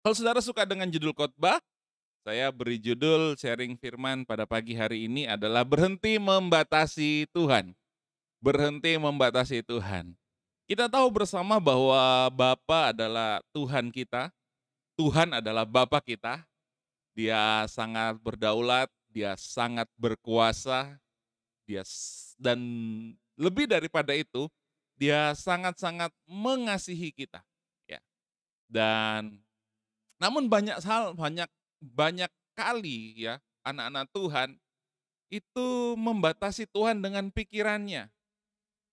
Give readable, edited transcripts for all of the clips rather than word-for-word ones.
Kalau saudara suka dengan judul khotbah, saya beri judul sharing firman pada pagi hari ini adalah berhenti membatasi Tuhan. Berhenti membatasi Tuhan. Kita tahu bersama bahwa Bapa adalah Tuhan kita, Tuhan adalah Bapa kita. Dia sangat berdaulat, dia sangat berkuasa, dan lebih daripada itu, dia sangat-sangat mengasihi kita. Ya. Dan namun banyak hal, banyak kali ya anak-anak Tuhan itu membatasi Tuhan dengan pikirannya.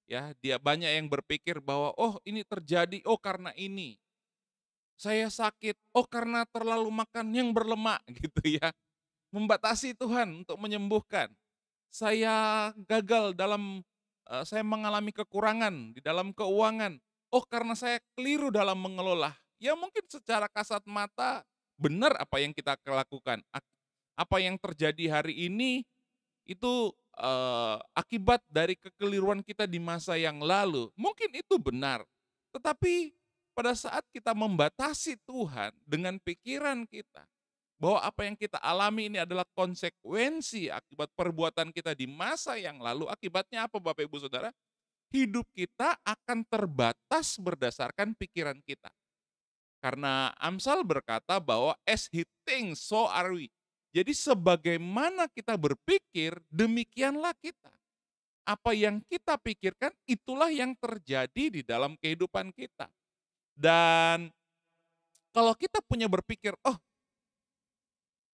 Ya, dia banyak yang berpikir bahwa oh ini terjadi, oh karena ini. Saya sakit, oh karena terlalu makan yang berlemak gitu ya. Membatasi Tuhan untuk menyembuhkan. Saya gagal dalam saya mengalami kekurangan di dalam keuangan. Oh karena saya keliru dalam mengelola. Ya mungkin secara kasat mata benar apa yang kita lakukan. Apa yang terjadi hari ini itu, akibat dari kekeliruan kita di masa yang lalu. Mungkin itu benar, tetapi pada saat kita membatasi Tuhan dengan pikiran kita, bahwa apa yang kita alami ini adalah konsekuensi akibat perbuatan kita di masa yang lalu, akibatnya apa Bapak Ibu Saudara? Hidup kita akan terbatas berdasarkan pikiran kita. Karena Amsal berkata bahwa as he thinks, so are we. Jadi sebagaimana kita berpikir, demikianlah kita. Apa yang kita pikirkan, itulah yang terjadi di dalam kehidupan kita. Dan kalau kita punya berpikir, oh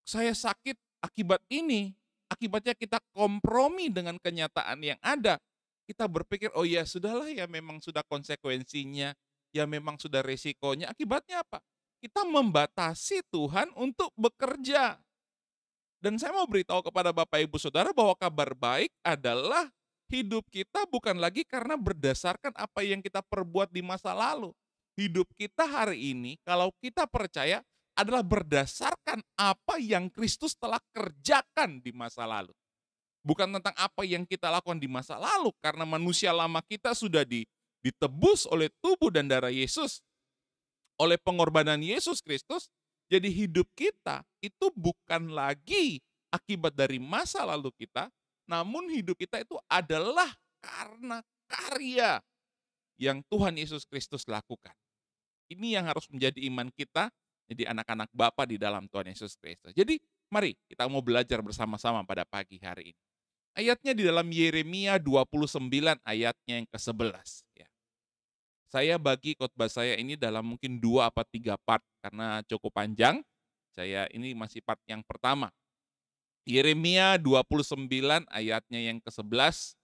saya sakit akibat ini, akibatnya kita kompromi dengan kenyataan yang ada. Kita berpikir, oh ya sudahlah ya memang sudah konsekuensinya, ya memang sudah resikonya. Akibatnya apa? Kita membatasi Tuhan untuk bekerja. Dan saya mau beritahu kepada Bapak Ibu Saudara bahwa kabar baik adalah hidup kita bukan lagi karena berdasarkan apa yang kita perbuat di masa lalu. Hidup kita hari ini kalau kita percaya adalah berdasarkan apa yang Kristus telah kerjakan di masa lalu. Bukan tentang apa yang kita lakukan di masa lalu karena manusia lama kita sudah ditebus oleh tubuh dan darah Yesus, oleh pengorbanan Yesus Kristus. Jadi hidup kita itu bukan lagi akibat dari masa lalu kita, namun hidup kita itu adalah karena karya yang Tuhan Yesus Kristus lakukan. Ini yang harus menjadi iman kita, jadi anak-anak Bapa di dalam Tuhan Yesus Kristus. Jadi mari kita mau belajar bersama-sama pada pagi hari ini. Ayatnya di dalam Yeremia 29 ayatnya yang ke-11 ya. Saya bagi khotbah saya ini dalam mungkin 2 apa 3 part karena cukup panjang. Saya ini masih part yang pertama. Yeremia 29 ayatnya yang ke-11,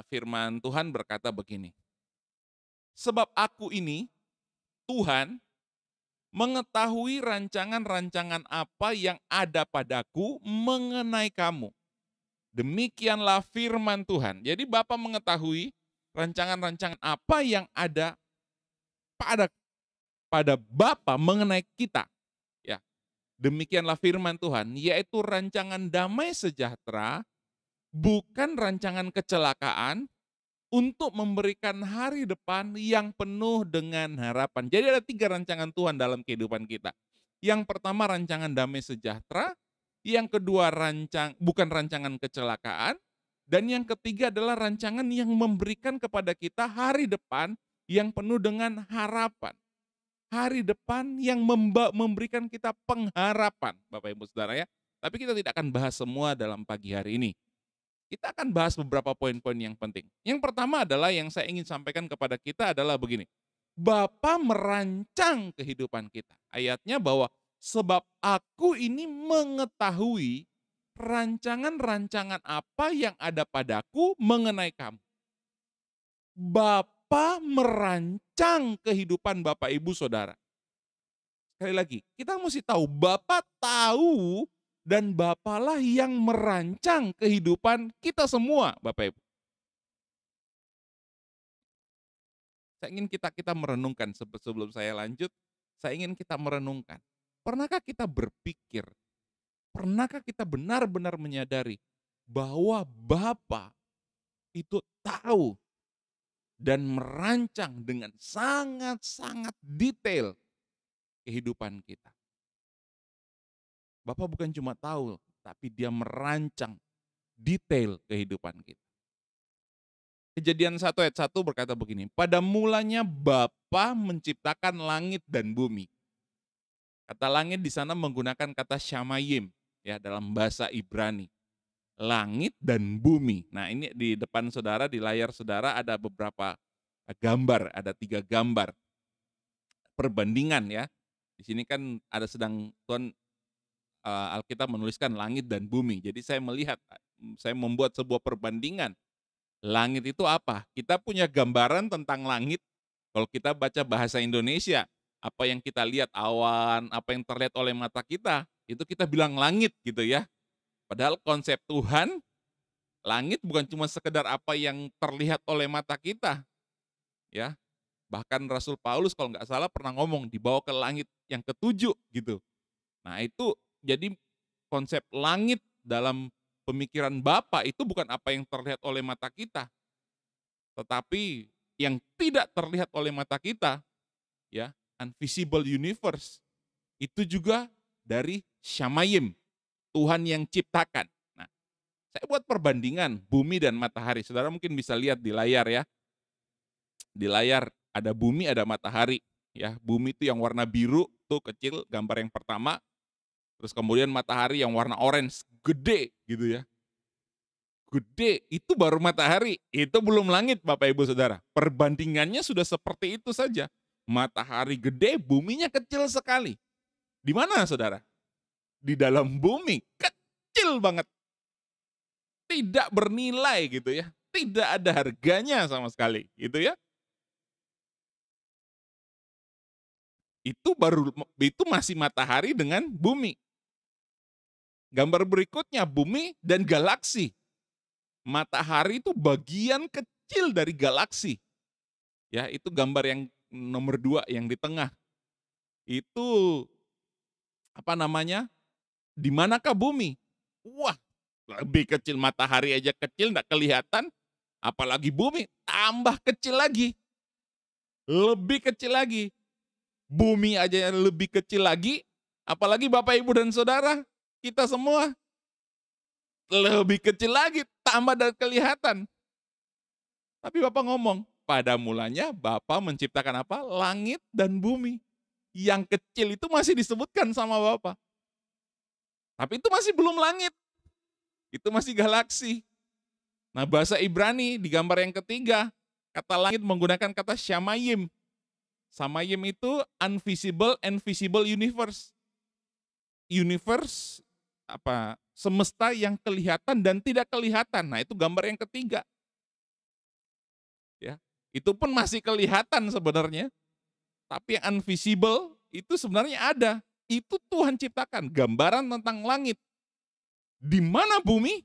firman Tuhan berkata begini, "Sebab aku ini, Tuhan, mengetahui rancangan-rancangan apa yang ada padaku mengenai kamu." Demikianlah firman Tuhan. Jadi Bapa mengetahui rancangan-rancangan apa yang ada pada pada Bapa mengenai kita. Ya, demikianlah firman Tuhan, yaitu rancangan damai sejahtera, bukan rancangan kecelakaan, untuk memberikan hari depan yang penuh dengan harapan. Jadi ada 3 rancangan Tuhan dalam kehidupan kita. Yang pertama rancangan damai sejahtera, yang kedua bukan rancangan kecelakaan, dan yang ketiga adalah rancangan yang memberikan kepada kita hari depan yang penuh dengan harapan. Hari depan yang memberikan kita pengharapan, Bapak Ibu Saudara ya. Tapi kita tidak akan bahas semua dalam pagi hari ini. Kita akan bahas beberapa poin-poin yang penting. Yang pertama adalah yang saya ingin sampaikan kepada kita adalah begini. Bapa merancang kehidupan kita. Ayatnya bahwa sebab aku ini mengetahui rancangan-rancangan apa yang ada padaku mengenai kamu. Bapa merancang kehidupan Bapak Ibu Saudara. Sekali lagi, kita mesti tahu Bapa tahu dan Bapalah yang merancang kehidupan kita semua, Bapak Ibu. Saya ingin kita merenungkan sebelum saya lanjut, saya ingin kita merenungkan. Pernahkah kita berpikir, pernahkah kita benar-benar menyadari bahwa Bapa itu tahu dan merancang dengan sangat-sangat detail kehidupan kita. Bapa bukan cuma tahu, tapi dia merancang detail kehidupan kita. Kejadian 1 ayat 1 berkata begini, pada mulanya Bapa menciptakan langit dan bumi. Kata langit di sana menggunakan kata shamayim ya dalam bahasa Ibrani. Langit dan bumi. Nah, ini di depan saudara, di layar saudara ada beberapa gambar, ada 3 gambar. Perbandingan ya. Di sini kan ada sedang Tuhan Alkitab menuliskan langit dan bumi. Jadi saya melihat, saya membuat sebuah perbandingan. Langit itu apa? Kita punya gambaran tentang langit. Kalau kita baca bahasa Indonesia, apa yang kita lihat awan, apa yang terlihat oleh mata kita, itu kita bilang langit gitu ya. Padahal konsep Tuhan, langit bukan cuma sekedar apa yang terlihat oleh mata kita. Ya. Bahkan Rasul Paulus kalau nggak salah pernah ngomong dibawa ke langit yang ke-7 gitu. Nah, itu jadi konsep langit dalam pemikiran Bapa itu bukan apa yang terlihat oleh mata kita, tetapi yang tidak terlihat oleh mata kita, ya, invisible universe, itu juga dari Shamayim, Tuhan yang ciptakan. Nah, saya buat perbandingan bumi dan matahari. Saudara mungkin bisa lihat di layar ya. Di layar ada bumi, ada matahari. Ya, bumi itu yang warna biru, tuh kecil, gambar yang pertama. Terus kemudian matahari yang warna orange, gede gitu ya. Gede, itu baru matahari, itu belum langit Bapak Ibu Saudara. Perbandingannya sudah seperti itu saja. Matahari gede, buminya kecil sekali. Di mana Saudara? Di dalam bumi, kecil banget. Tidak bernilai gitu ya. Tidak ada harganya sama sekali gitu ya. Itu masih matahari dengan bumi. Gambar berikutnya bumi dan galaksi. Matahari itu bagian kecil dari galaksi. Ya, itu gambar yang nomor 2 yang di tengah. Itu apa namanya? Di manakah bumi? Wah, lebih kecil, matahari aja kecil enggak kelihatan, apalagi bumi tambah kecil lagi. Lebih kecil lagi. Bumi aja lebih kecil lagi, apalagi Bapak Ibu dan Saudara, kita semua lebih kecil lagi, tambah dan kelihatan. Tapi Bapak ngomong, pada mulanya Bapak menciptakan apa? Langit dan bumi. Yang kecil itu masih disebutkan sama Bapak. Tapi itu masih belum langit. Itu masih galaksi. Nah, bahasa Ibrani di gambar yang ketiga, kata langit menggunakan kata shamayim. Shamayim itu invisible universe. Universe apa? Semesta yang kelihatan dan tidak kelihatan. Nah, itu gambar yang ketiga. Ya. Itu pun masih kelihatan sebenarnya. Tapi yang invisible itu sebenarnya ada. Itu Tuhan ciptakan, gambaran tentang langit. Di mana bumi?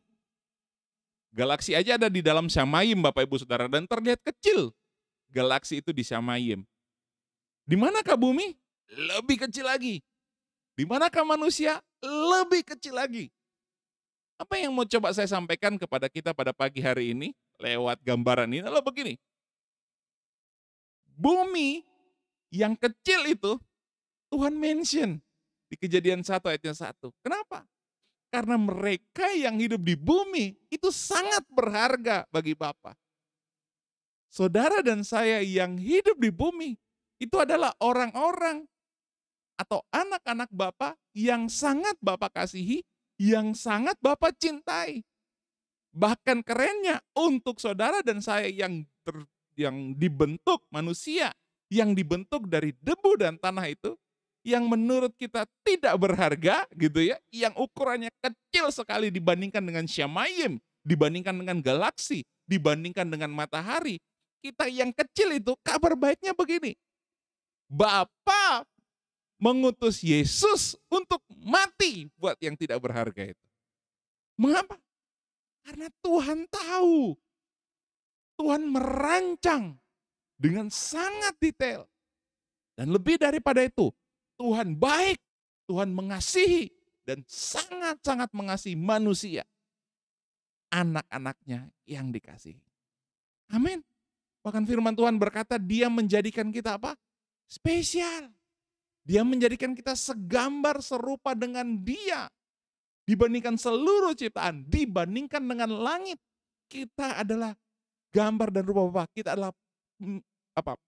Galaksi aja ada di dalam Shamayim Bapak Ibu Saudara dan terlihat kecil. Galaksi itu di Shamayim. Di manakah bumi? Lebih kecil lagi. Di manakah manusia? Lebih kecil lagi. Apa yang mau coba saya sampaikan kepada kita pada pagi hari ini lewat gambaran ini adalah begini. Bumi yang kecil itu Tuhan mention di Kejadian 1 ayatnya 1. Kenapa? Karena mereka yang hidup di bumi itu sangat berharga bagi Bapa. Saudara dan saya yang hidup di bumi itu adalah orang-orang atau anak-anak Bapa yang sangat Bapa kasihi, yang sangat Bapa cintai. Bahkan kerennya untuk saudara dan saya yang dibentuk manusia, yang dibentuk dari debu dan tanah itu, yang menurut kita tidak berharga gitu ya, yang ukurannya kecil sekali dibandingkan dengan Shamayim, dibandingkan dengan galaksi, dibandingkan dengan matahari. Kita yang kecil itu kabar baiknya begini. Bapa mengutus Yesus untuk mati buat yang tidak berharga itu. Mengapa? Karena Tuhan tahu. Tuhan merancang dengan sangat detail. Dan lebih daripada itu, Tuhan baik, Tuhan mengasihi, dan sangat-sangat mengasihi manusia. Anak-anaknya yang dikasihi. Amin. Bahkan firman Tuhan berkata dia menjadikan kita apa? Spesial. Dia menjadikan kita segambar serupa dengan Dia. Dibandingkan seluruh ciptaan, dibandingkan dengan langit. Kita adalah gambar dan rupa Bapa. Kita adalah apa?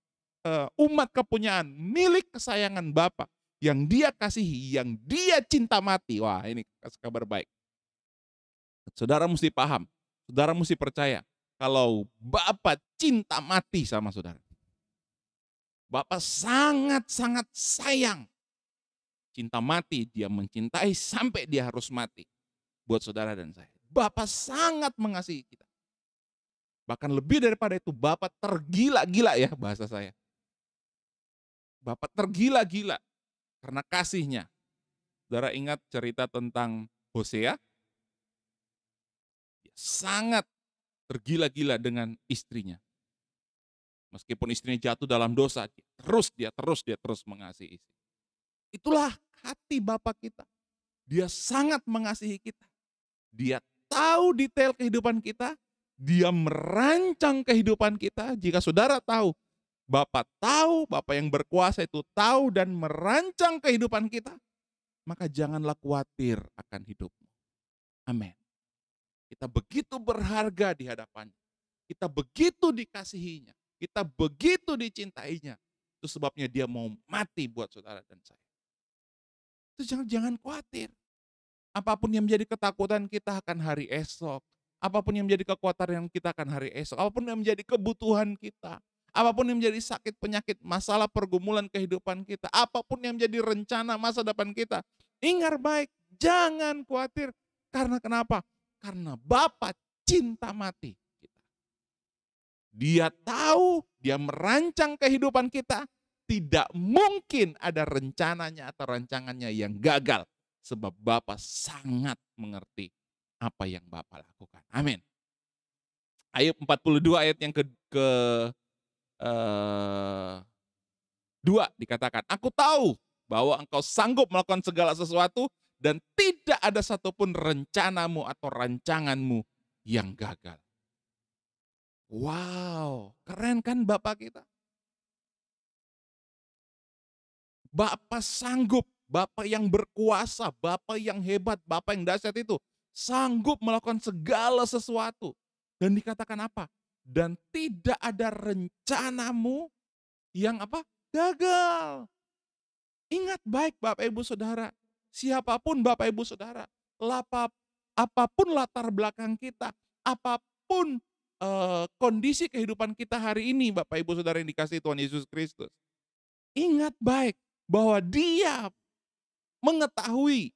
Umat kepunyaan, milik kesayangan Bapa yang Dia kasihi, yang Dia cinta mati. Wah, ini kabar baik. Saudara mesti paham, saudara mesti percaya kalau Bapa cinta mati sama saudara. Bapa sangat-sangat sayang. Cinta mati, Dia mencintai sampai Dia harus mati buat saudara dan saya. Bapa sangat mengasihi kita. Bahkan lebih daripada itu, Bapa tergila-gila ya bahasa saya. Bapa tergila-gila karena kasihnya. Saudara ingat cerita tentang Hosea? Dia sangat tergila-gila dengan istrinya. Meskipun istrinya jatuh dalam dosa, dia terus mengasihi istri. Itulah hati Bapa kita. Dia sangat mengasihi kita. Dia tahu detail kehidupan kita, Dia merancang kehidupan kita. Jika saudara tahu, Bapa tahu, Bapa yang berkuasa itu tahu dan merancang kehidupan kita, maka janganlah khawatir akan hidupmu. Amin. Kita begitu berharga di hadapannya. Kita begitu dikasihinya. Kita begitu dicintainya. Itu sebabnya Dia mau mati buat saudara dan saya. Itu jangan khawatir. Apapun yang menjadi ketakutan kita akan hari esok. Apapun yang menjadi kekuatan yang kita akan hari esok. Apapun yang menjadi kebutuhan kita. Apapun yang menjadi sakit, penyakit, masalah, pergumulan kehidupan kita. Apapun yang menjadi rencana masa depan kita. Ingat baik, jangan khawatir. Karena kenapa? Karena Bapa cinta mati kita. Dia tahu, Dia merancang kehidupan kita. Tidak mungkin ada rencananya atau rancangannya yang gagal. Sebab Bapa sangat mengerti apa yang Bapa lakukan. Amin. Ayub 42 ayat yang dua dikatakan, aku tahu bahwa engkau sanggup melakukan segala sesuatu dan tidak ada satupun rencanamu atau rancanganmu yang gagal. Wow, keren kan Bapa kita? Bapa sanggup, Bapa yang berkuasa, Bapa yang hebat, Bapa yang dahsyat itu sanggup melakukan segala sesuatu. Dan dikatakan apa? Dan tidak ada rencanamu yang apa? Gagal. Ingat baik Bapak Ibu Saudara, siapapun Bapak Ibu Saudara, apapun latar belakang kita, apapun kondisi kehidupan kita hari ini Bapak Ibu Saudara yang dikasihi Tuhan Yesus Kristus. Ingat baik bahwa Dia mengetahui,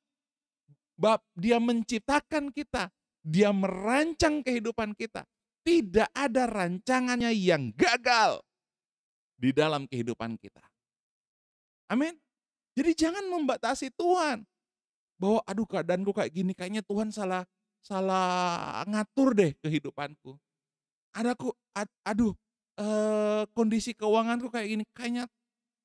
Dia menciptakan kita, Dia merancang kehidupan kita. Tidak ada rancangannya yang gagal di dalam kehidupan kita. Amin. Jadi jangan membatasi Tuhan. Bahwa aduh keadaanku kayak gini, kayaknya Tuhan salah ngatur deh kehidupanku. Kondisi keuanganku kayak gini, kayaknya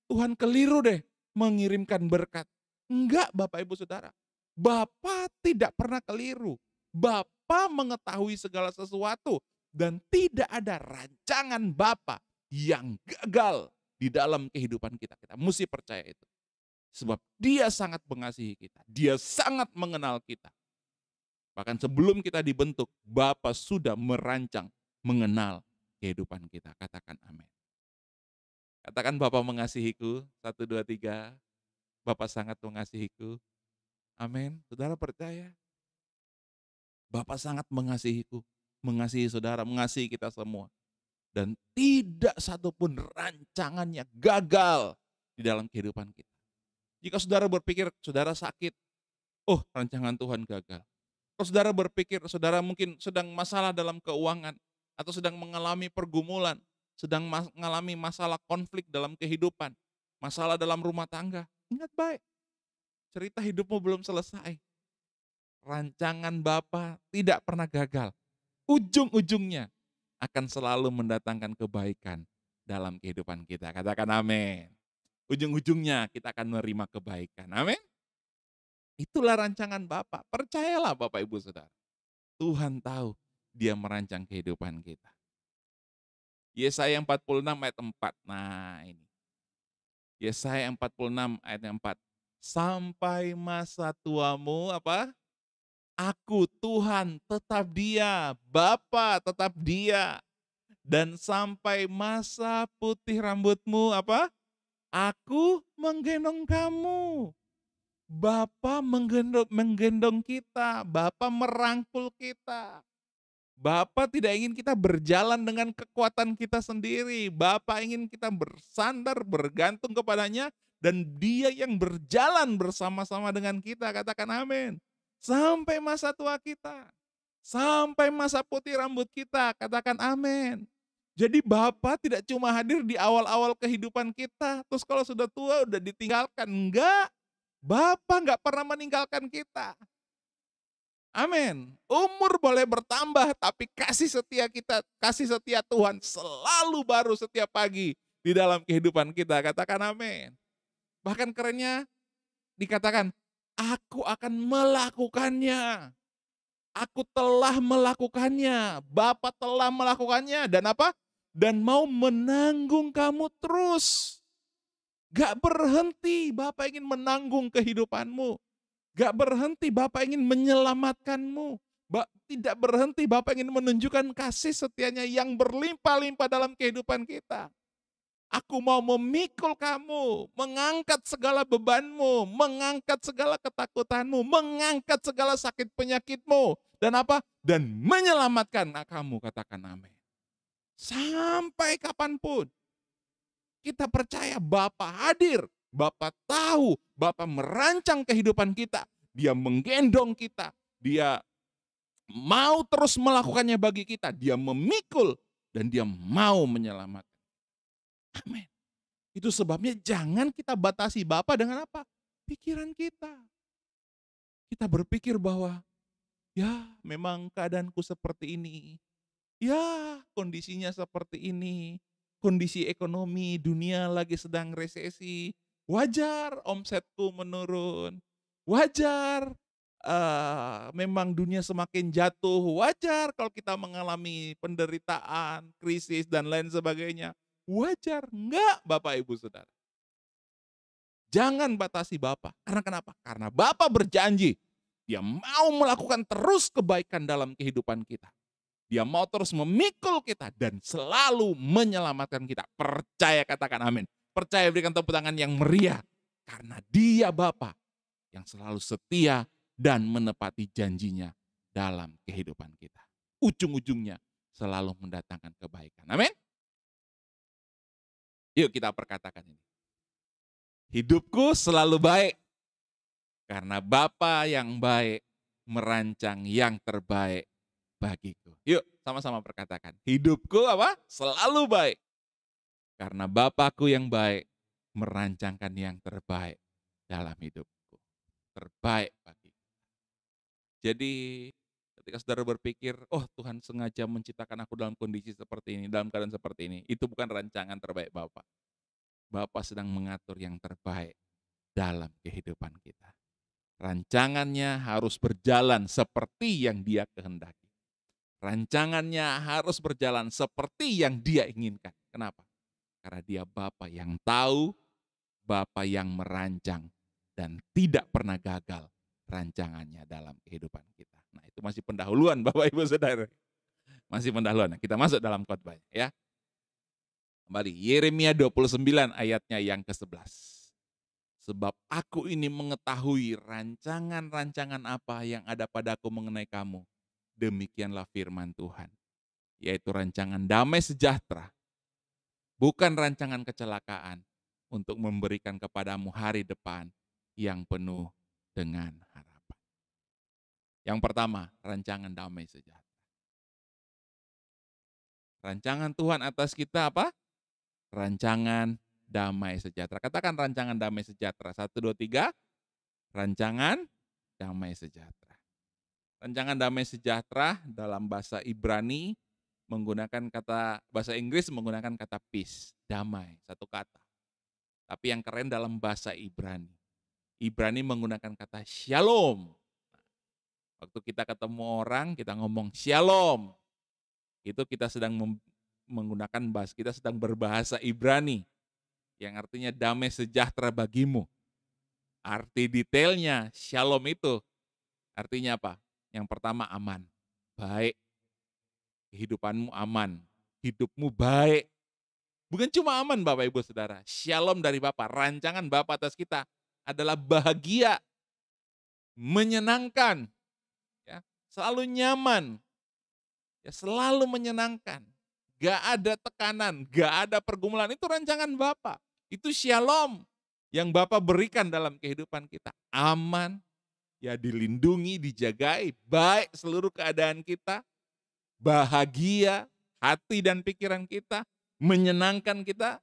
Tuhan keliru deh mengirimkan berkat. Enggak Bapak Ibu Saudara. Bapa tidak pernah keliru. Bapa mengetahui segala sesuatu dan tidak ada rancangan Bapa yang gagal di dalam kehidupan kita. Kita mesti percaya itu. Sebab Dia sangat mengasihi kita. Dia sangat mengenal kita. Bahkan sebelum kita dibentuk, Bapa sudah merancang, mengenal kehidupan kita. Katakan amin. Katakan Bapa mengasihiku. 1, 2, 3. Bapa sangat mengasihiku. Amin. Saudara percaya? Bapa sangat mengasihiku. Mengasihi saudara, mengasihi kita semua. Dan tidak satupun rancangannya gagal di dalam kehidupan kita. Jika saudara berpikir saudara sakit, oh rancangan Tuhan gagal. Kalau saudara berpikir saudara mungkin sedang masalah dalam keuangan, atau sedang mengalami pergumulan, sedang mengalami masalah konflik dalam kehidupan, masalah dalam rumah tangga, ingat baik, cerita hidupmu belum selesai. Rancangan Bapa tidak pernah gagal. Ujung-ujungnya akan selalu mendatangkan kebaikan dalam kehidupan kita. Katakan amin. Ujung-ujungnya kita akan menerima kebaikan. Amin. Itulah rancangan Bapa. Percayalah Bapak Ibu Saudara. Tuhan tahu Dia merancang kehidupan kita. Yesaya 46 ayat 4. Nah ini. Yesaya 46 ayat yang 4. Sampai masa tuamu apa? Aku Tuhan tetap Dia, Bapa tetap Dia. Dan sampai masa putih rambutmu apa? Aku menggendong kamu. Bapa menggendong kita, Bapa merangkul kita. Bapa tidak ingin kita berjalan dengan kekuatan kita sendiri. Bapa ingin kita bersandar, bergantung kepadanya, dan Dia yang berjalan bersama-sama dengan kita. Katakan amin. Sampai masa tua kita. Sampai masa putih rambut kita. Katakan amin. Jadi Bapa tidak cuma hadir di awal-awal kehidupan kita. Terus kalau sudah tua udah ditinggalkan. Enggak. Bapa nggak pernah meninggalkan kita. Amin. Umur boleh bertambah, tapi kasih setia kita, kasih setia Tuhan selalu baru setiap pagi di dalam kehidupan kita. Katakan amin. Bahkan kerennya dikatakan, aku akan melakukannya. Aku telah melakukannya. Bapa telah melakukannya. Dan apa? Dan mau menanggung kamu terus. Gak berhenti, Bapa ingin menanggung kehidupanmu. Gak berhenti Bapak ingin menyelamatkanmu. Tidak berhenti Bapak ingin menunjukkan kasih setianya yang berlimpah-limpah dalam kehidupan kita. Aku mau memikul kamu, mengangkat segala bebanmu, mengangkat segala ketakutanmu, mengangkat segala sakit penyakitmu. Dan apa? Dan menyelamatkan kamu, katakan amin. Sampai kapanpun kita percaya Bapa hadir, Bapa tahu, Bapa merancang kehidupan kita. Dia menggendong kita, Dia mau terus melakukannya bagi kita, Dia memikul, dan Dia mau menyelamatkan. Amin. Itu sebabnya jangan kita batasi Bapa dengan apa? Pikiran kita. Kita berpikir bahwa, ya memang keadaanku seperti ini. Ya kondisinya seperti ini. Kondisi ekonomi dunia lagi sedang resesi. Wajar omsetku menurun. Wajar memang dunia semakin jatuh. Wajar kalau kita mengalami penderitaan, krisis, dan lain sebagainya. Wajar. Enggak Bapak Ibu Saudara. Jangan batasi Bapak. Karena kenapa? Karena Bapak berjanji. Dia mau melakukan terus kebaikan dalam kehidupan kita. Dia mau terus memikul kita dan selalu menyelamatkan kita. Percaya, katakan amin. Percaya, berikan tepuk tangan yang meriah. Karena Dia Bapa yang selalu setia dan menepati janjinya dalam kehidupan kita. Ujung-ujungnya selalu mendatangkan kebaikan. Amin. Yuk kita perkatakan ini. Hidupku selalu baik. Karena Bapa yang baik merancang yang terbaik bagiku. Yuk sama-sama perkatakan. Hidupku apa? Selalu baik. Karena Bapakku yang baik merancangkan yang terbaik dalam hidupku. Terbaik bagiku. Jadi ketika saudara berpikir, oh Tuhan sengaja menciptakan aku dalam kondisi seperti ini, dalam keadaan seperti ini. Itu bukan rancangan terbaik Bapak. Bapak sedang mengatur yang terbaik dalam kehidupan kita. Rancangannya harus berjalan seperti yang Dia kehendaki. Rancangannya harus berjalan seperti yang Dia inginkan. Kenapa? Karena Dia Bapa yang tahu, Bapa yang merancang, dan tidak pernah gagal rancangannya dalam kehidupan kita. Nah itu masih pendahuluan Bapak Ibu Saudara. Masih pendahuluan. Kita masuk dalam khotbahnya ya. Kembali, Yeremia 29 ayatnya yang ke-11. Sebab aku ini mengetahui rancangan-rancangan apa yang ada padaku mengenai kamu. Demikianlah firman Tuhan. Yaitu rancangan damai sejahtera. Bukan rancangan kecelakaan. Untuk memberikan kepadamu hari depan yang penuh dengan harapan. Yang pertama, rancangan damai sejahtera. Rancangan Tuhan atas kita apa? Rancangan damai sejahtera. Katakan rancangan damai sejahtera. 1, 2, 3. Rancangan damai sejahtera. Rancangan damai sejahtera dalam bahasa Ibrani menggunakan kata, bahasa Inggris menggunakan kata peace, damai, satu kata. Tapi yang keren dalam bahasa Ibrani. Ibrani menggunakan kata shalom. Waktu kita ketemu orang, kita ngomong shalom. Itu kita sedang menggunakan bahasa, kita sedang berbahasa Ibrani. yang artinya damai sejahtera bagimu. Arti detailnya, shalom itu artinya apa? Yang pertama aman, baik, kehidupanmu aman, hidupmu baik. Bukan cuma aman Bapak Ibu Saudara, shalom dari Bapa, rancangan Bapa atas kita adalah bahagia, menyenangkan, ya, selalu nyaman, ya, selalu menyenangkan. Gak ada tekanan, gak ada pergumulan, itu rancangan Bapa. Itu shalom yang Bapa berikan dalam kehidupan kita. Aman, ya, dilindungi, dijagai, baik seluruh keadaan kita, bahagia hati dan pikiran kita, menyenangkan kita,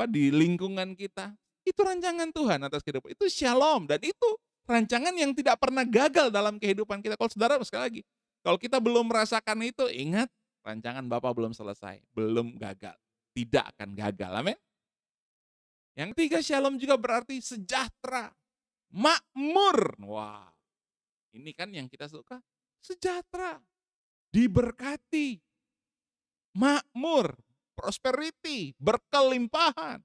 di lingkungan kita. Itu rancangan Tuhan atas kehidupan. Itu shalom, dan itu rancangan yang tidak pernah gagal dalam kehidupan kita. Kalau saudara, sekali lagi, kalau kita belum merasakan itu, ingat, rancangan Bapa belum selesai, belum gagal, tidak akan gagal. Amin. Yang ketiga, shalom juga berarti sejahtera, makmur. Wah, ini kan yang kita suka, sejahtera, diberkati, makmur, prosperity, berkelimpahan.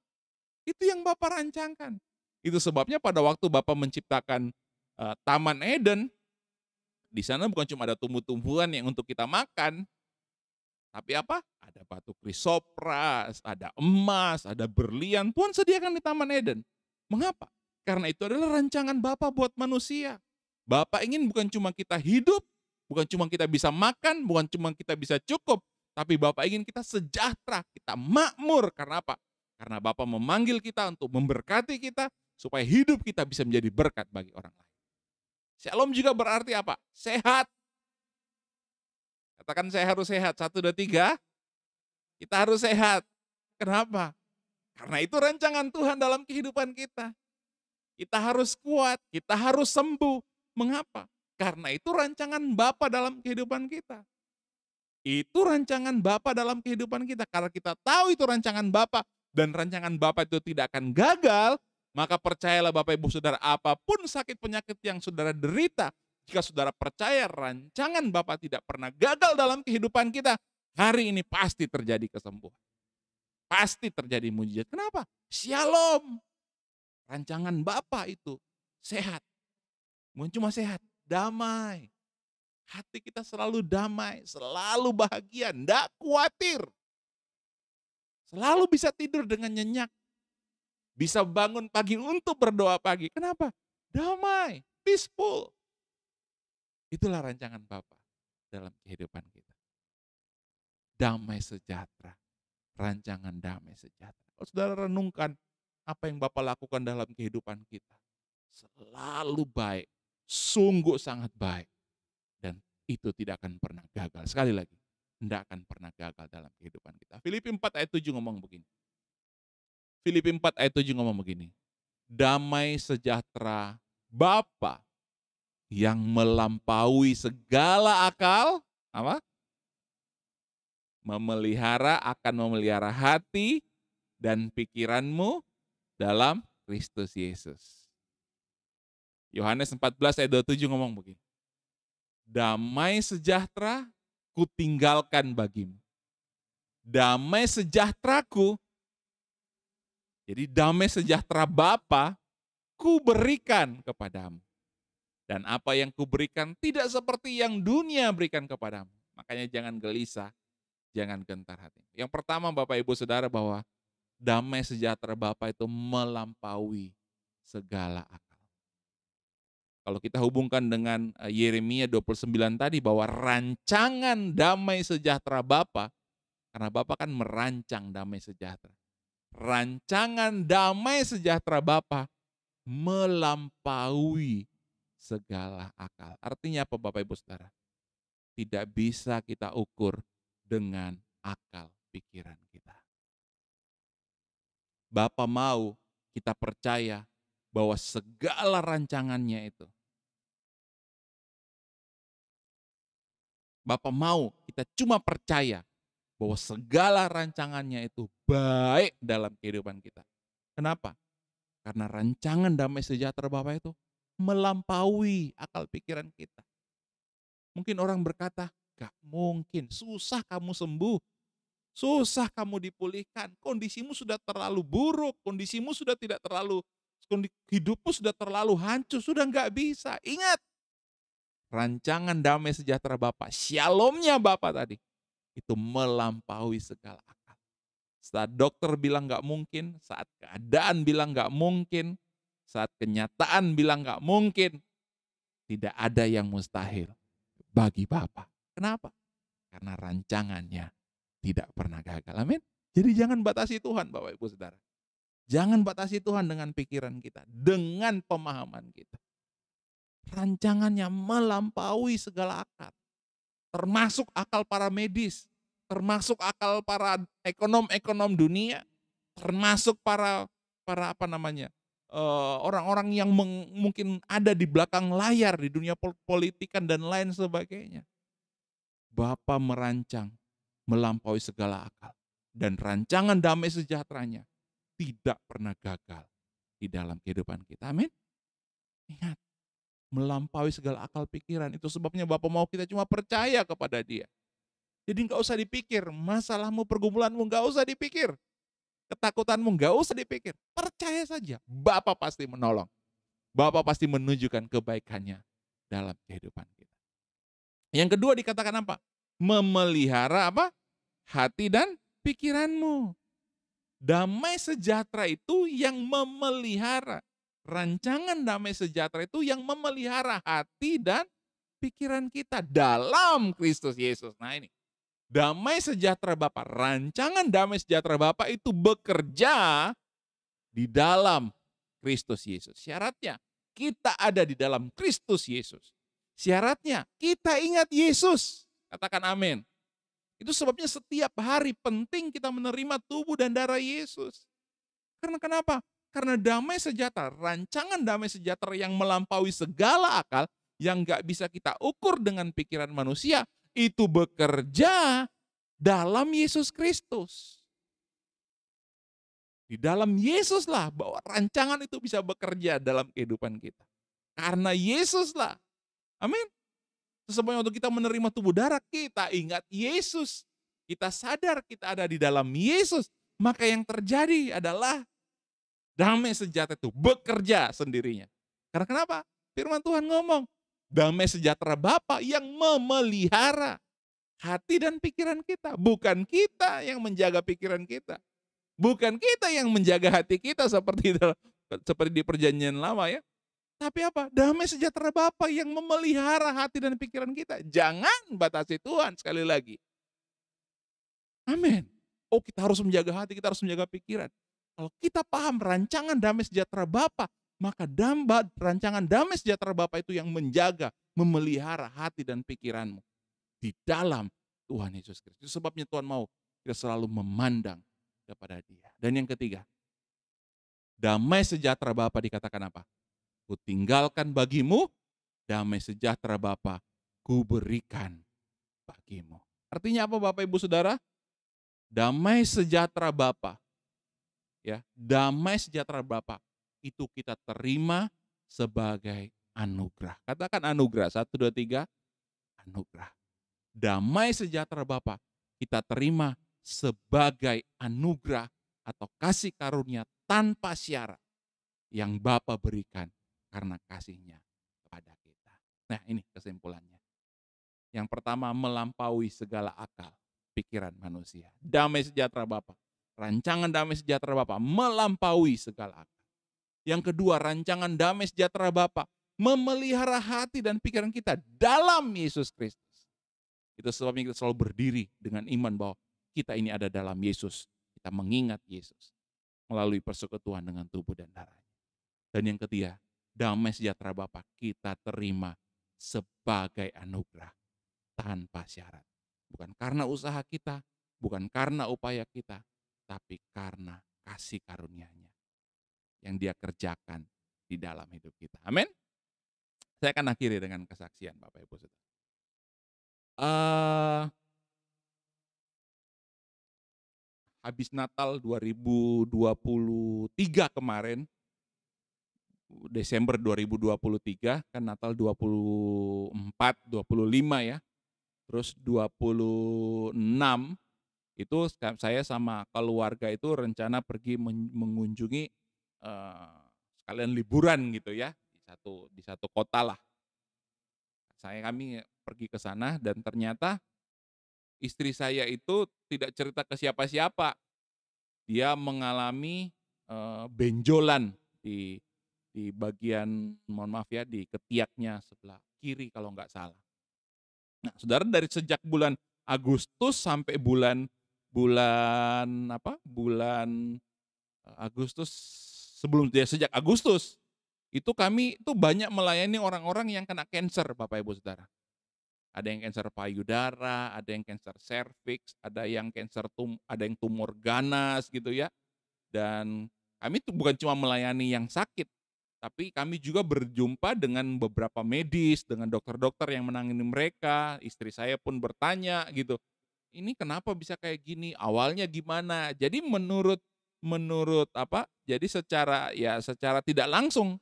Itu yang Bapa rancangkan. Itu sebabnya pada waktu Bapa menciptakan Taman Eden, di sana bukan cuma ada tumbuh-tumbuhan yang untuk kita makan, tapi apa? Ada batu krisopras, ada emas, ada berlian. Tuhan sediakan di Taman Eden. Mengapa? Karena itu adalah rancangan Bapa buat manusia. Bapa ingin bukan cuma kita hidup, bukan cuma kita bisa makan, bukan cuma kita bisa cukup, tapi Bapa ingin kita sejahtera, kita makmur. Karena apa? Karena Bapa memanggil kita untuk memberkati kita, supaya hidup kita bisa menjadi berkat bagi orang lain. Shalom juga berarti apa? Sehat. Katakan saya harus sehat. 1, 2, 3. Kita harus sehat. Kenapa? Karena itu rancangan Tuhan dalam kehidupan kita. Kita harus kuat, kita harus sembuh. Mengapa? Karena itu rancangan Bapa dalam kehidupan kita. Itu rancangan Bapa dalam kehidupan kita. Karena kita tahu itu rancangan Bapa, dan rancangan Bapa itu tidak akan gagal, maka percayalah Bapak Ibu Saudara, apapun sakit penyakit yang saudara derita, jika saudara percaya rancangan Bapa tidak pernah gagal dalam kehidupan kita, hari ini pasti terjadi kesembuhan. Pasti terjadi mujizat. Kenapa? Shalom. Rancangan Bapa itu sehat. Bukan cuma sehat, damai. Hati kita selalu damai, selalu bahagia, enggak khawatir. Selalu bisa tidur dengan nyenyak. Bisa bangun pagi untuk berdoa pagi. Kenapa? Damai, peaceful. Itulah rancangan Bapa dalam kehidupan kita. Damai sejahtera. Rancangan damai sejahtera. Kalau saudara renungkan apa yang Bapa lakukan dalam kehidupan kita, selalu baik, sungguh sangat baik, dan itu tidak akan pernah gagal. Sekali lagi, tidak akan pernah gagal dalam kehidupan kita. Filipi 4 ayat 7 ngomong begini. Filipi 4 ayat 7 ngomong begini. Damai sejahtera Bapa yang melampaui segala akal, apa? Akan memelihara hati dan pikiranmu dalam Kristus Yesus. Yohanes 14 ayat 27 ngomong begini. Damai sejahtera kutinggalkan bagimu. Damai sejahteraku, jadi damai sejahtera Bapa, ku berikan kepadamu. Dan apa yang ku berikan tidak seperti yang dunia berikan kepadamu. Makanya jangan gelisah, jangan gentar hati. Yang pertama Bapak Ibu Saudara, bahwa damai sejahtera Bapa itu melampaui segala akal. Kalau kita hubungkan dengan Yeremia 29 tadi, bahwa rancangan damai sejahtera Bapa, karena Bapa kan merancang damai sejahtera. Rancangan damai sejahtera Bapa melampaui segala akal. Artinya apa Bapak Ibu Saudara? Tidak bisa kita ukur dengan akal pikiran kita. Bapa mau kita percaya bahwa segala rancangannya itu, Bapa mau kita cuma percaya bahwa segala rancangannya itu baik dalam kehidupan kita. Kenapa? Karena rancangan damai sejahtera Bapa itu melampaui akal pikiran kita. Mungkin orang berkata, gak mungkin, susah kamu sembuh. susah kamu dipulihkan, kondisimu sudah terlalu buruk, kondisimu sudah tidak terlalu, hidupmu sudah terlalu hancur, sudah nggak bisa. Ingat, rancangan damai sejahtera Bapa, shalomnya Bapa tadi, itu melampaui segala akal. Saat dokter bilang nggak mungkin, saat keadaan bilang nggak mungkin, saat kenyataan bilang nggak mungkin, tidak ada yang mustahil bagi Bapa. Kenapa? Karena rancangannya tidak pernah gagal. Amin. Jadi jangan batasi Tuhan, Bapak Ibu Saudara. Jangan batasi Tuhan dengan pikiran kita, dengan pemahaman kita. Rancangannya melampaui segala akal, termasuk akal para medis, termasuk akal para ekonom-ekonom dunia, termasuk para apa namanya, orang-orang yang mungkin ada di belakang layar di dunia politikan dan lain sebagainya. Bapa merancang melampaui segala akal, dan rancangan damai sejahteranya tidak pernah gagal di dalam kehidupan kita. Amin. Ingat, melampaui segala akal pikiran. Itu sebabnya Bapa mau kita cuma percaya kepada Dia. Jadi nggak usah dipikir, masalahmu, pergumulanmu nggak usah dipikir. Ketakutanmu nggak usah dipikir. Percaya saja, Bapa pasti menolong. Bapa pasti menunjukkan kebaikannya dalam kehidupan kita. Yang kedua dikatakan apa? Memelihara apa? Hati dan pikiranmu. Damai sejahtera itu yang memelihara. Rancangan damai sejahtera itu yang memelihara hati dan pikiran kita dalam Kristus Yesus. Nah ini, damai sejahtera Bapa, rancangan damai sejahtera Bapa itu bekerja di dalam Kristus Yesus. Syaratnya, kita ada di dalam Kristus Yesus. Syaratnya, kita ingat Yesus. Katakan amin. Itu sebabnya setiap hari penting kita menerima tubuh dan darah Yesus. Karena kenapa? Karena damai sejahtera, rancangan damai sejahtera yang melampaui segala akal, yang gak bisa kita ukur dengan pikiran manusia, itu bekerja dalam Yesus Kristus. Di dalam Yesuslah bahwa rancangan itu bisa bekerja dalam kehidupan kita. Karena Yesuslah. Amin. Sesungguhnya untuk kita menerima tubuh darah, kita ingat Yesus. Kita sadar kita ada di dalam Yesus. Maka yang terjadi adalah damai sejahtera itu bekerja sendirinya. Karena kenapa? Firman Tuhan ngomong, damai sejahtera Bapa yang memelihara hati dan pikiran kita. Bukan kita yang menjaga pikiran kita. Bukan kita yang menjaga hati kita seperti di perjanjian lama ya. Tapi apa? Damai sejahtera Bapa yang memelihara hati dan pikiran kita. Jangan batasi Tuhan sekali lagi. Amin. Oh, kita harus menjaga hati, kita harus menjaga pikiran. Kalau kita paham rancangan damai sejahtera Bapa, maka rancangan damai sejahtera Bapa itu yang menjaga, memelihara hati dan pikiranmu di dalam Tuhan Yesus Kristus. Itu sebabnya Tuhan mau kita selalu memandang kepada Dia. Dan yang ketiga, damai sejahtera Bapa dikatakan apa? Kutinggalkan bagimu, damai sejahtera Bapa kuberikan bagimu. Artinya apa Bapak Ibu Saudara? Damai sejahtera Bapa, ya, damai sejahtera Bapa itu kita terima sebagai anugerah. Katakan anugerah, 1, 2, 3, anugerah. Damai sejahtera Bapa kita terima sebagai anugerah atau kasih karunia tanpa syarat yang Bapa berikan karena kasih-Nya kepada kita. Nah, ini kesimpulannya. Yang pertama, melampaui segala akal pikiran manusia. Damai sejahtera Bapa, rancangan damai sejahtera Bapa melampaui segala akal. Yang kedua, rancangan damai sejahtera Bapa memelihara hati dan pikiran kita dalam Yesus Kristus. Itu sebabnya kita selalu berdiri dengan iman bahwa kita ini ada dalam Yesus. Kita mengingat Yesus melalui persekutuan dengan tubuh dan darahnya. Dan yang ketiga, damai sejahtera Bapa kita terima sebagai anugerah tanpa syarat. Bukan karena usaha kita, bukan karena upaya kita, tapi karena kasih karunia-Nya yang Dia kerjakan di dalam hidup kita. Amin. Saya akan akhiri dengan kesaksian Bapak Ibu Saudara. Habis Natal 2023 kemarin, Desember 2023, kan Natal 24, 25 ya. Terus 26 Itu saya sama keluarga itu rencana pergi mengunjungi, sekalian liburan gitu ya, di satu kota lah. Kami pergi ke sana dan ternyata istri saya itu tidak cerita ke siapa-siapa. Dia mengalami, benjolan di bagian, mohon maaf ya, di ketiaknya sebelah kiri kalau nggak salah. Nah, saudara, dari sejak bulan Agustus sampai bulan bulan apa, bulan, Agustus, sejak Agustus, itu kami itu banyak melayani orang-orang yang kena kanker, Bapak Ibu Saudara. Ada yang kanker payudara, ada yang kanker serviks, ada yang tumor ganas gitu ya. Dan kami tuh bukan cuma melayani yang sakit, tapi kami juga berjumpa dengan beberapa medis, dengan dokter-dokter yang menangani mereka. Istri saya pun bertanya gitu, "Ini kenapa bisa kayak gini? Awalnya gimana?" Jadi menurut menurut apa, jadi secara tidak langsung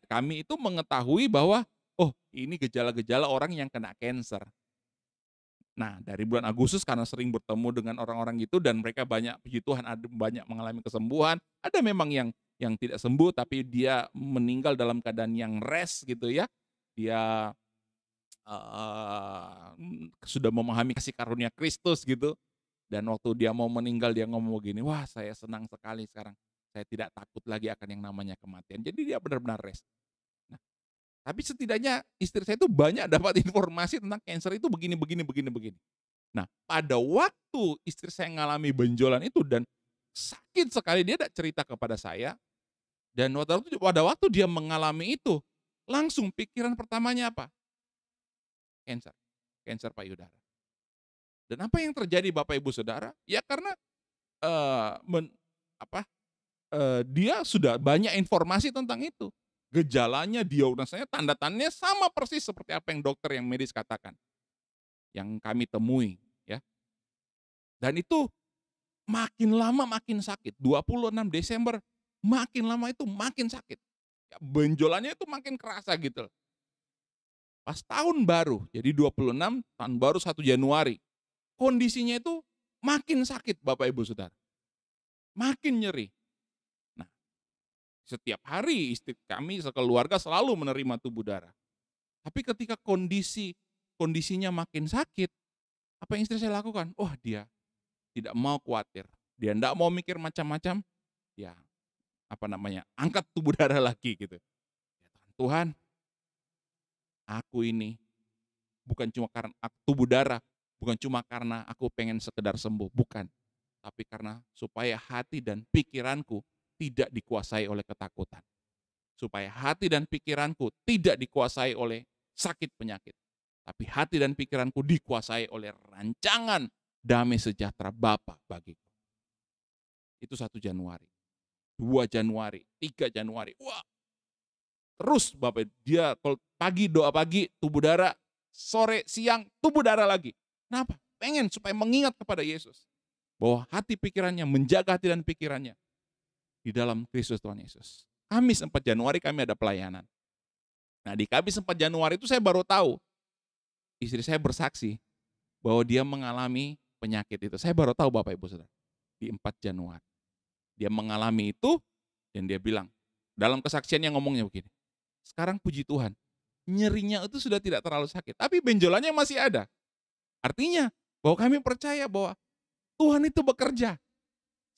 kami itu mengetahui bahwa, oh, ini gejala-gejala orang yang kena kanker. Nah, dari bulan Agustus karena sering bertemu dengan orang-orang itu dan mereka banyak, puji Tuhan, ada banyak mengalami kesembuhan, ada memang yang tidak sembuh tapi dia meninggal dalam keadaan yang rest gitu ya. Dia, sudah memahami kasih karunia Kristus gitu, dan waktu dia mau meninggal dia ngomong begini, "Wah, saya senang sekali sekarang, saya tidak takut lagi akan yang namanya kematian." Jadi dia benar-benar rest. Nah, tapi setidaknya istri saya itu banyak dapat informasi tentang kanker itu begini begini begini begini. Nah, pada waktu istri saya mengalami benjolan itu dan sakit sekali, dia tidak cerita kepada saya, dan pada waktu dia mengalami itu, langsung pikiran pertamanya apa? Kanker, kanker payudara. Dan apa yang terjadi, Bapak Ibu Saudara? Ya karena, eee, men apa, dia sudah banyak informasi tentang itu. Gejalanya, diagnosanya, tanda-tandanya sama persis seperti apa yang dokter, yang medis katakan, yang kami temui, ya. Dan itu makin lama makin sakit, 26 Desember, makin lama itu makin sakit. Ya, benjolannya itu makin kerasa gitu. Pas tahun baru, jadi 26, tahun baru 1 Januari, kondisinya itu makin sakit, Bapak Ibu Saudara, makin nyeri. Nah, setiap hari istri kami sekeluarga selalu menerima tubuh darah. Tapi ketika kondisinya makin sakit, apa yang istri saya lakukan? Oh, dia tidak mau khawatir, dia ndak mau mikir macam-macam, ya, apa namanya, angkat tubuh darah lagi gitu. Ya Tuhan, aku ini bukan cuma karena tubuh darah, bukan cuma karena aku pengen sekedar sembuh, bukan. Tapi karena supaya hati dan pikiranku tidak dikuasai oleh ketakutan. Supaya hati dan pikiranku tidak dikuasai oleh sakit penyakit. Tapi hati dan pikiranku dikuasai oleh rancangan damai sejahtera Bapa bagiku. Itu 1 Januari, 2 Januari, 3 Januari. Wah, terus Bapak, dia kalau pagi doa pagi, tubuh darah, sore, siang, tubuh darah lagi. Kenapa? Pengen supaya mengingat kepada Yesus. Bahwa hati pikirannya, menjaga hati dan pikirannya di dalam Kristus Tuhan Yesus. Kamis 4 Januari kami ada pelayanan. Nah, di Kamis 4 Januari itu saya baru tahu, istri saya bersaksi bahwa dia mengalami penyakit itu. Saya baru tahu, Bapak Ibu Saudara, di 4 Januari. Dia mengalami itu dan dia bilang, dalam kesaksiannya ngomongnya begini, "Sekarang puji Tuhan, nyerinya itu sudah tidak terlalu sakit, tapi benjolannya masih ada." Artinya bahwa kami percaya bahwa Tuhan itu bekerja.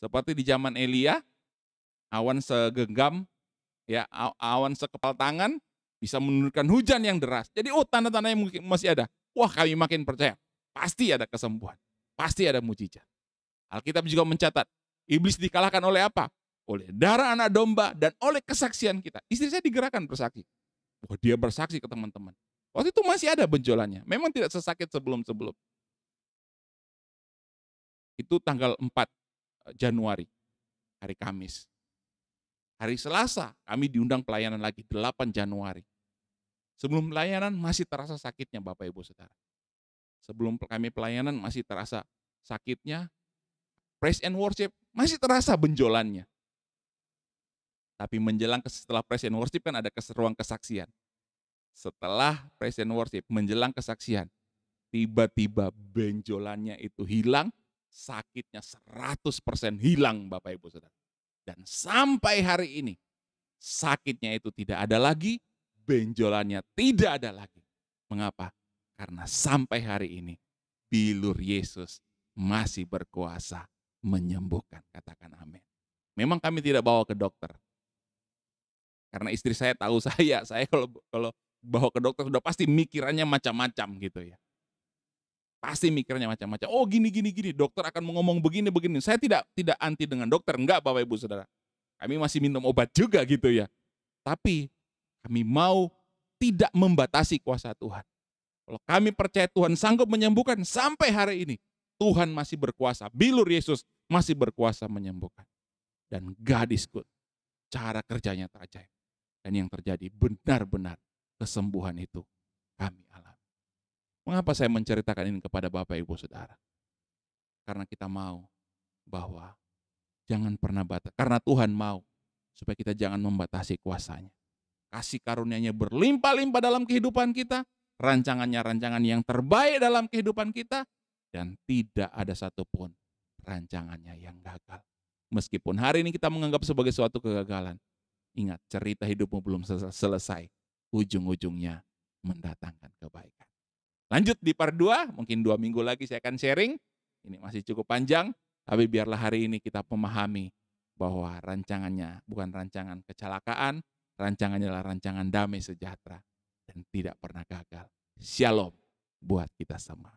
Seperti di zaman Elia, awan segenggam, ya, awan sekepal tangan bisa menurunkan hujan yang deras. Jadi, oh, tanda-tandanya mungkin masih ada. Wah, kami makin percaya, pasti ada kesembuhan, pasti ada mujizat. Alkitab juga mencatat, iblis dikalahkan oleh apa? Oleh darah anak domba dan oleh kesaksian kita. Istri saya digerakkan bersaksi. Wah, dia bersaksi ke teman-teman. Waktu itu masih ada benjolannya. Memang tidak sesakit sebelum-sebelum. Itu tanggal 4 Januari, hari Kamis. Hari Selasa kami diundang pelayanan lagi, 8 Januari. Sebelum pelayanan masih terasa sakitnya, Bapak Ibu Saudara. Sebelum kami pelayanan masih terasa sakitnya, praise and worship masih terasa benjolannya. Tapi setelah praise and worship kan ada ruang kesaksian. Setelah praise and worship menjelang kesaksian, tiba-tiba benjolannya itu hilang sakitnya 100% hilang Bapak Ibu Saudara. Dan sampai hari ini, sakitnya itu tidak ada lagi, benjolannya tidak ada lagi. Mengapa? Karena sampai hari ini, bilur Yesus masih berkuasa menyembuhkan. Katakan amin. Memang kami tidak bawa ke dokter. Karena istri saya tahu saya kalau bawa ke dokter sudah pasti mikirannya macam-macam gitu ya. Pasti mikirnya macam-macam. Oh gini gini gini, dokter akan ngomong begini begini. Saya tidak anti dengan dokter, enggak Bapak Ibu Saudara. Kami masih minum obat juga gitu ya. Tapi kami mau tidak membatasi kuasa Tuhan. Kalau kami percaya Tuhan sanggup menyembuhkan sampai hari ini, Tuhan masih berkuasa. Bilur Yesus masih berkuasa menyembuhkan. Dan God is good. Cara kerjanya terajaib. Dan yang terjadi benar-benar kesembuhan itu kami alami. Mengapa saya menceritakan ini kepada Bapak Ibu Saudara? Karena kita mau bahwa jangan pernah batas. Karena Tuhan mau supaya kita jangan membatasi kuasanya. Kasih karunia-Nya berlimpah-limpah dalam kehidupan kita. Rancangannya rancangan yang terbaik dalam kehidupan kita. Dan tidak ada satupun rancangannya yang gagal. Meskipun hari ini kita menganggap sebagai suatu kegagalan. Ingat, cerita hidupmu belum selesai. Ujung-ujungnya mendatangkan kebaikan. Lanjut di part 2, mungkin 2 minggu lagi saya akan sharing. Ini masih cukup panjang, tapi biarlah hari ini kita memahami bahwa rancangannya bukan rancangan kecelakaan, rancangannya adalah rancangan damai sejahtera dan tidak pernah gagal. Shalom buat kita semua.